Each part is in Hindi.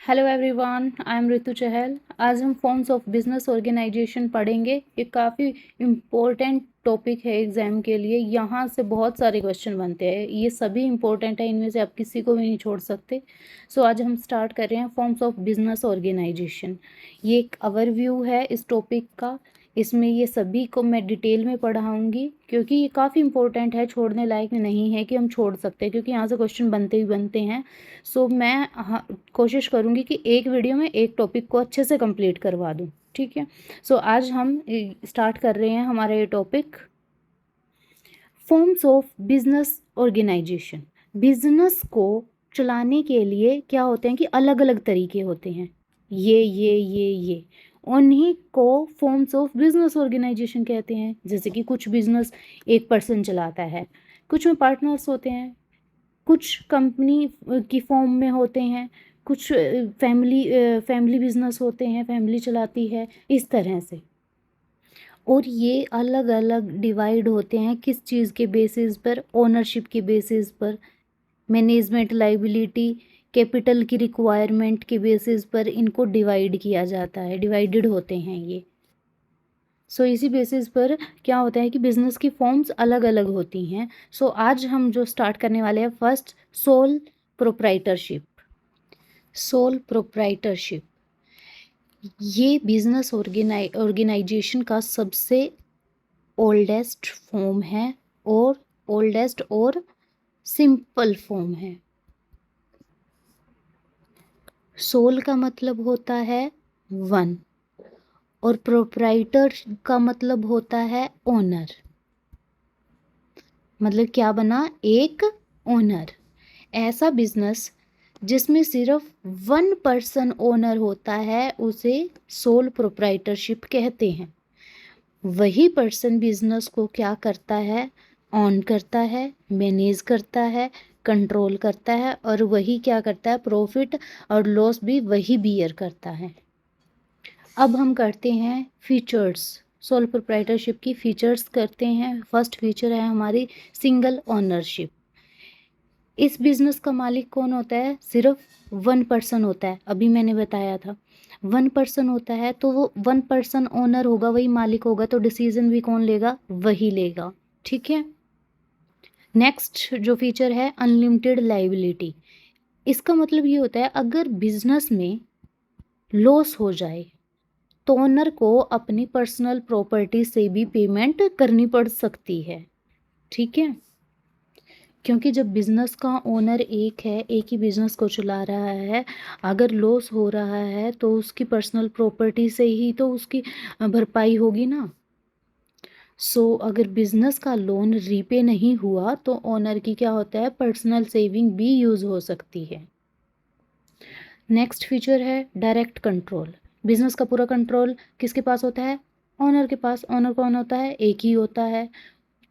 Hello everyone, I am Ritu Chahal. आज हम फॉर्म्स ऑफ बिजनेस ऑर्गेनाइजेशन पढ़ेंगे। ये काफ़ी इम्पोर्टेंट टॉपिक है एग्जाम के लिए। यहाँ से बहुत सारे क्वेश्चन बनते हैं, ये सभी इम्पोर्टेंट है, इनमें से आप किसी को भी नहीं छोड़ सकते। सो आज हम स्टार्ट कर रहे हैं फॉर्म्स ऑफ बिजनेस ऑर्गेनाइजेशन। ये एक ओवरव्यू है इस टॉपिक का। इसमें ये सभी को मैं डिटेल में पढ़ाऊँगी क्योंकि ये काफ़ी इम्पोर्टेंट है, छोड़ने लायक नहीं है कि हम छोड़ सकते हैं, क्योंकि यहाँ से क्वेश्चन बनते ही बनते हैं। सो मैं कोशिश करूँगी कि एक वीडियो में एक टॉपिक को अच्छे से कंप्लीट करवा दूँ, ठीक है। सो आज हम स्टार्ट कर रहे हैं हमारा ये topic, forms of business organisation. Business को चलाने के लिए क्या होते हैं कि अलग अलग तरीके होते हैं, ये उन्हीं को फॉर्म्स ऑफ बिजनेस ऑर्गेनाइजेशन कहते हैं। जैसे कि कुछ बिजनेस एक पर्सन चलाता है, कुछ में पार्टनर्स होते हैं, कुछ कंपनी की फॉर्म में होते हैं, कुछ फैमिली बिजनेस होते हैं, फैमिली चलाती है, इस तरह से। और ये अलग अलग डिवाइड होते हैं किस चीज़ के बेसिस पर? ओनरशिप के बेसिस पर, मैनेजमेंट लाइबिलिटी, कैपिटल की रिक्वायरमेंट के बेसिस पर इनको डिवाइड किया जाता है, डिवाइडेड होते हैं ये। सो इसी बेसिस पर क्या होता है कि बिज़नेस की फॉर्म्स अलग अलग होती हैं। सो आज हम जो स्टार्ट करने वाले हैं, first sole proprietorship. Sole proprietorship ये बिजनेस ऑर्गेनाइजेशन का सबसे ओल्डेस्ट फॉर्म है और ओल्डेस्ट और सिंपल फॉर्म है। सोल का मतलब होता है वन और प्रोप्राइटर का मतलब होता है ओनर। मतलब क्या बना? एक ओनर। ऐसा बिजनेस जिसमें सिर्फ 1 पर्सन ओनर होता है उसे सोल प्रोप्राइटरशिप कहते हैं। वही पर्सन बिजनेस को क्या करता है? ऑन करता है, मैनेज करता है, कंट्रोल करता है, और वही क्या करता है? प्रॉफिट और लॉस भी वही बियर करता है। अब हम करते हैं फीचर्स। सोल प्रोप्राइटरशिप की फीचर्स करते हैं। फर्स्ट फीचर है हमारी सिंगल ओनरशिप। इस बिजनेस का मालिक कौन होता है? सिर्फ 1 पर्सन होता है। अभी मैंने बताया था 1 पर्सन होता है, तो वो 1 पर्सन ओनर होगा, वही मालिक होगा, तो डिसीजन भी कौन लेगा? वही लेगा, ठीक है। नेक्स्ट जो फीचर है अनलिमिटेड लाइबिलिटी। इसका मतलब ये होता है अगर बिजनेस में लॉस हो जाए तो ओनर को अपनी पर्सनल प्रॉपर्टी से भी पेमेंट करनी पड़ सकती है, ठीक है। क्योंकि जब बिजनेस का ओनर एक है, एक ही बिजनेस को चला रहा है, अगर लॉस हो रहा है तो उसकी पर्सनल प्रॉपर्टी से ही तो उसकी भरपाई होगी ना। सो अगर बिजनेस का लोन रीपे नहीं हुआ तो ओनर की क्या होता है? पर्सनल सेविंग भी यूज़ हो सकती है। नेक्स्ट फीचर है डायरेक्ट कंट्रोल। बिजनेस का पूरा कंट्रोल किसके पास होता है? ओनर के पास। ओनर कौन होता है? एक ही होता है।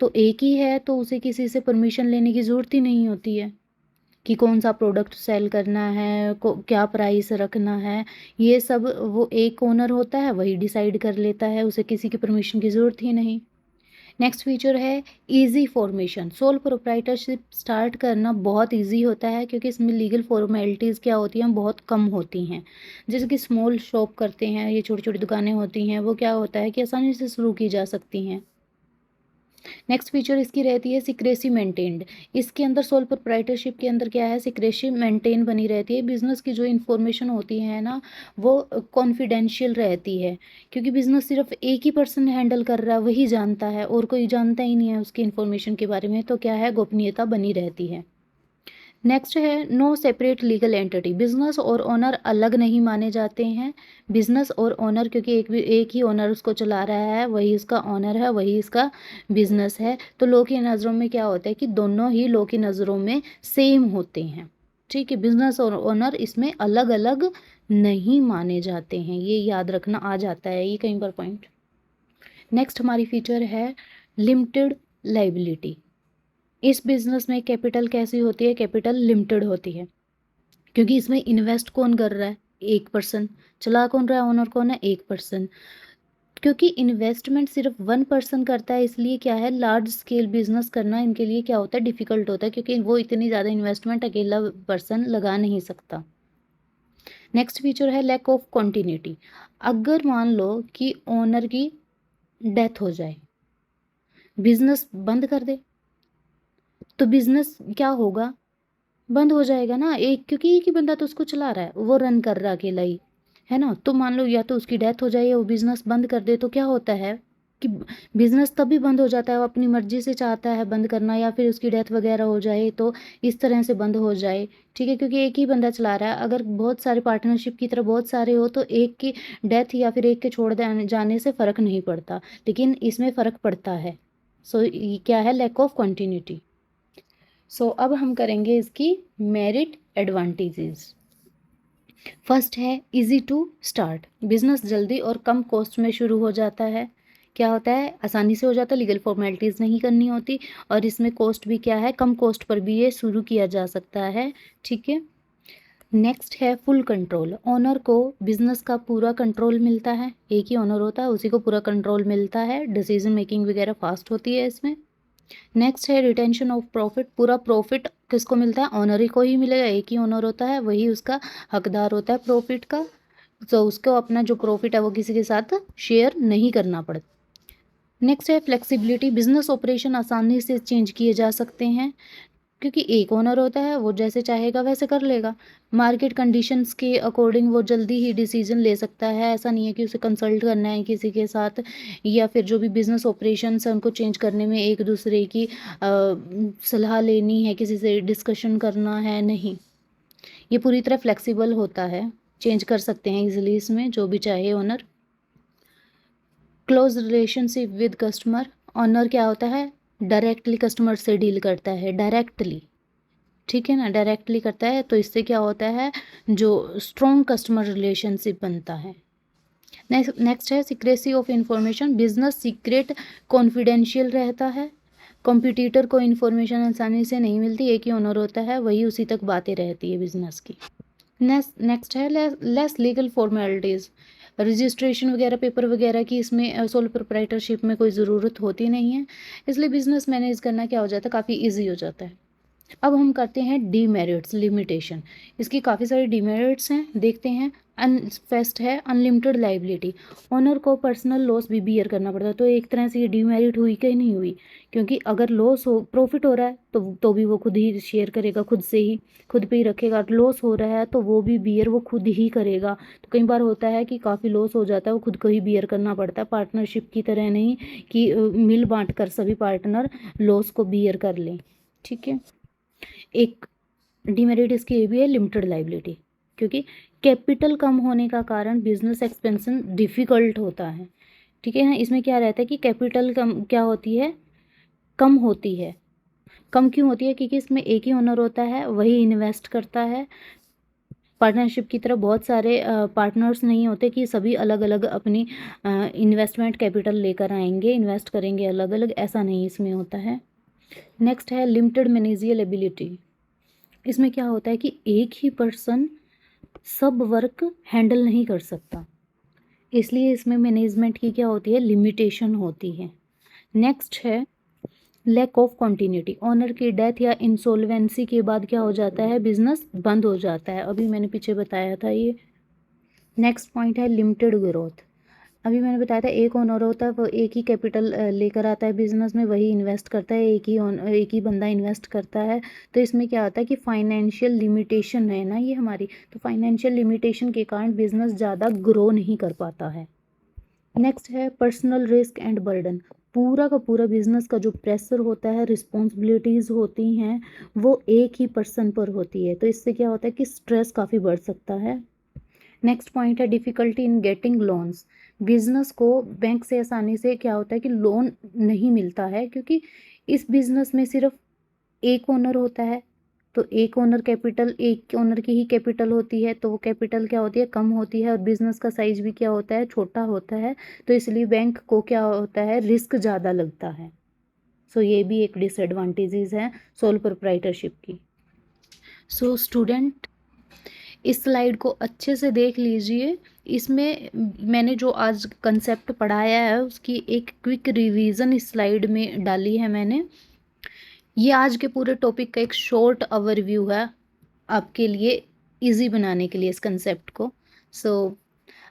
तो एक ही है तो उसे किसी से परमिशन लेने की ज़रूरत ही नहीं होती है कि कौन सा प्रोडक्ट सेल करना है, को क्या प्राइस रखना है। ये सब वो एक ओनर होता है, वही डिसाइड कर लेता है, उसे किसी की परमिशन की ज़रूरत ही नहीं। नेक्स्ट फीचर है easy formation. Sole proprietorship start करना बहुत इजी होता है क्योंकि इसमें लीगल फॉर्मेलिटीज़ क्या होती हैं? बहुत कम होती हैं। जैसे कि स्मॉल शॉप करते हैं, ये छोटी छोटी दुकानें होती हैं, वो क्या होता है कि आसानी से शुरू की जा सकती हैं। नेक्स्ट फीचर इसकी रहती है सिक्रेसी मेंटेन्ड। इसके अंदर सोल प्रोप्राइटरशिप के अंदर क्या है? सिक्रेसी मेंटेन बनी रहती है। बिजनेस की जो इन्फॉर्मेशन होती है ना, वो कॉन्फिडेंशियल रहती है, क्योंकि बिजनेस सिर्फ एक ही पर्सन हैंडल कर रहा है, वही जानता है, और कोई जानता ही नहीं है उसकी इन्फॉर्मेशन के बारे में, तो क्या है? गोपनीयता बनी रहती है। नेक्स्ट है no separate legal entity. Business और ओनर अलग नहीं माने जाते हैं। बिजनेस और ओनर, क्योंकि एक ही ओनर उसको चला रहा है, वही उसका ओनर है, वही इसका बिजनेस है, तो लॉ की नज़रों में क्या होता है कि दोनों ही लॉ की नज़रों में सेम होते हैं, ठीक है। बिजनेस और ओनर इसमें अलग अलग नहीं माने जाते हैं, ये याद रखना आ जाता है ये कई बार पॉइंट। नेक्स्ट हमारी फीचर है लिमिटेड लाइबिलिटी। इस बिजनेस में कैपिटल कैसी होती है? कैपिटल लिमिटेड होती है, क्योंकि इसमें इन्वेस्ट कौन कर रहा है? एक पर्सन। चला कौन रहा है? ओनर कौन है? एक पर्सन। क्योंकि इन्वेस्टमेंट सिर्फ 1 पर्सन करता है, इसलिए क्या है? लार्ज स्केल बिजनेस करना इनके लिए क्या होता है? डिफिकल्ट होता है, क्योंकि वो इतनी ज़्यादा इन्वेस्टमेंट अकेला पर्सन लगा नहीं सकता। नेक्स्ट फीचर है लैक ऑफ कॉन्टिन्यूटी। अगर मान लो कि ओनर की डेथ हो जाए, बिजनेस बंद कर दे, तो बिजनेस क्या होगा, बंद हो जाएगा ना। एक, क्योंकि एक ही बंदा तो उसको चला रहा है, वो रन कर रहा है अकेला ही, है ना। तो मान लो या तो उसकी डेथ हो जाए या वो बिजनेस बंद कर दे, तो क्या होता है कि बिजनेस तभी बंद हो जाता है, वो अपनी मर्जी से चाहता है बंद करना, या फिर उसकी डेथ वगैरह हो जाए तो इस तरह से बंद हो जाए, ठीक है। क्योंकि एक ही बंदा चला रहा है। अगर बहुत सारे पार्टनरशिप की तरह बहुत सारे हो तो एक की डेथ या फिर एक के जाने से फ़र्क नहीं पड़ता, लेकिन इसमें फ़र्क पड़ता है। सो क्या है, लैक ऑफ कंटिन्यूटी। सो अब हम करेंगे इसकी मेरिट एडवांटेजेस। फर्स्ट है इजी टू स्टार्ट। बिजनेस जल्दी और कम कॉस्ट में शुरू हो जाता है। क्या होता है, आसानी से हो जाता है, लीगल फॉर्मेलिटीज़ नहीं करनी होती, और इसमें कॉस्ट भी क्या है, कम कॉस्ट पर भी ये शुरू किया जा सकता है, ठीक है। नेक्स्ट है फुल कंट्रोल। ओनर को बिजनेस का पूरा कंट्रोल मिलता है, एक ही ओनर होता है, उसी को पूरा कंट्रोल मिलता है, डिसीजन मेकिंग वगैरह फास्ट होती है इसमें। नेक्स्ट है रिटेंशन ऑफ प्रॉफिट। पूरा प्रॉफिट किसको मिलता है, ओनर ही को ही मिलेगा, एक ही ओनर होता है, वही उसका हकदार होता है प्रॉफिट का। तो उसको अपना जो प्रॉफिट है वो किसी के साथ शेयर नहीं करना पड़ता। नेक्स्ट है फ्लेक्सिबिलिटी। बिजनेस ऑपरेशन आसानी से चेंज किए जा सकते हैं, क्योंकि एक ओनर होता है, वो जैसे चाहेगा वैसे कर लेगा। मार्केट कंडीशंस के अकॉर्डिंग वो जल्दी ही डिसीजन ले सकता है, ऐसा नहीं है कि उसे कंसल्ट करना है किसी के साथ, या फिर जो भी बिजनेस ऑपरेशंस हैं उनको चेंज करने में एक दूसरे की सलाह लेनी है, किसी से डिस्कशन करना है, नहीं। ये पूरी तरह फ्लेक्सिबल होता है, चेंज कर सकते हैं इजीली इसमें जो भी चाहे owner. Close relationship with customer. Owner क्या होता है, डायरेक्टली कस्टमर से डील करता है, डायरेक्टली, ठीक है ना, डायरेक्टली करता है। तो इससे क्या होता है, जो स्ट्रॉन्ग कस्टमर रिलेशनशिप बनता है। नेक्स्ट है secrecy of information. Business secret confidential रहता है, कॉम्पिटिटर को इन्फॉर्मेशन आसानी से नहीं मिलती, एक ही ओनर होता है, वही उसी तक बातें रहती है बिजनेस की। नेक्स्ट है लेस लीगल फॉर्मेलिटीज़। रजिस्ट्रेशन वगैरह, पेपर वगैरह की इसमें सोल प्रोप्राइटरशिप में कोई ज़रूरत होती नहीं है, इसलिए बिजनेस मैनेज करना क्या हो जाता है, काफ़ी ईजी हो जाता है। अब हम करते हैं डीमेरिट्स, लिमिटेशन। इसकी काफ़ी सारी डीमेरिट्स हैं, देखते हैं। फर्स्ट है अनलिमिटेड लाइबिलिटी। ओनर को पर्सनल लॉस भी बियर करना पड़ता है, तो एक तरह से ये डीमेरिट हुई कि नहीं हुई, क्योंकि अगर लॉस हो, प्रॉफिट हो रहा है तो भी वो खुद ही शेयर करेगा, खुद से ही, खुद पे ही रखेगा। लॉस हो रहा है तो वो भी बियर वो खुद ही करेगा। तो कई बार होता है कि काफ़ी लॉस हो जाता है, वो खुद को ही बियर करना पड़ता है, पार्टनरशिप की तरह नहीं कि मिल बांट कर सभी पार्टनर लॉस को बियर कर लें, ठीक है। एक डिमेरिट इसकी ये भी है, लिमिटेड लाइबिलिटी, क्योंकि कैपिटल कम होने का कारण बिजनेस एक्सपेंशन डिफ़िकल्ट होता है, ठीक है ना। इसमें क्या रहता है कि कैपिटल कम क्या होती है, कम होती है। कम क्यों होती है, क्योंकि इसमें एक ही ओनर होता है, वही इन्वेस्ट करता है। पार्टनरशिप की तरह बहुत सारे पार्टनर्स नहीं होते कि सभी अलग अलग अपनी इन्वेस्टमेंट कैपिटल लेकर आएंगे, इन्वेस्ट करेंगे अलग अलग, ऐसा नहीं इसमें होता है। नेक्स्ट है लिमिटेड मैनेजियल एबिलिटी। इसमें क्या होता है कि एक ही पर्सन सब वर्क हैंडल नहीं कर सकता, इसलिए इसमें मैनेजमेंट की क्या होती है, लिमिटेशन होती है। नेक्स्ट है लैक ऑफ कंटिन्यूटी। ओनर की डेथ या इंसॉल्वेंसी के बाद क्या हो जाता है, बिजनेस बंद हो जाता है, अभी मैंने पीछे बताया था ये। नेक्स्ट पॉइंट है लिमिटेड ग्रोथ। अभी मैंने बताया था एक ओनर होता है, वो एक ही कैपिटल लेकर आता है बिजनेस में, वही इन्वेस्ट करता है, एक ही बंदा इन्वेस्ट करता है। तो इसमें क्या होता है कि फाइनेंशियल लिमिटेशन है ना ये हमारी, तो फाइनेंशियल लिमिटेशन के कारण बिजनेस ज़्यादा ग्रो नहीं कर पाता है। नेक्स्ट है पर्सनल रिस्क एंड बर्डन। पूरा का पूरा बिजनेस का जो प्रेशर होता है, रिस्पॉन्सिबिलिटीज़ होती हैं, वो एक ही पर्सन पर होती है, तो इससे क्या होता है कि स्ट्रेस काफ़ी बढ़ सकता है। नेक्स्ट पॉइंट है difficulty in getting loans. Business को बैंक से आसानी से क्या होता है कि लोन नहीं मिलता है, क्योंकि इस बिजनेस में सिर्फ एक ओनर होता है, तो एक ओनर कैपिटल, एक ओनर की ही कैपिटल होती है, तो वो कैपिटल क्या होती है, कम होती है, और बिजनेस का साइज भी क्या होता है, छोटा होता है, तो इसलिए बैंक को क्या होता है, रिस्क ज़्यादा लगता है। सो ये भी एक डिसएडवांटेजेस है सोल प्रोप्राइटरशिप की। सो स्टूडेंट, इस स्लाइड को अच्छे से देख लीजिए। इसमें मैंने जो आज कंसेप्ट पढ़ाया है उसकी एक क्विक रिवीजन इस स्लाइड में डाली है मैंने। ये आज के पूरे टॉपिक का एक शॉर्ट ओवरव्यू है आपके लिए, ईज़ी बनाने के लिए इस कंसेप्ट को। सो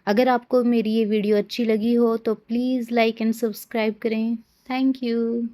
अगर आपको मेरी ये वीडियो अच्छी लगी हो तो प्लीज़ लाइक एंड सब्सक्राइब करें। Thank you.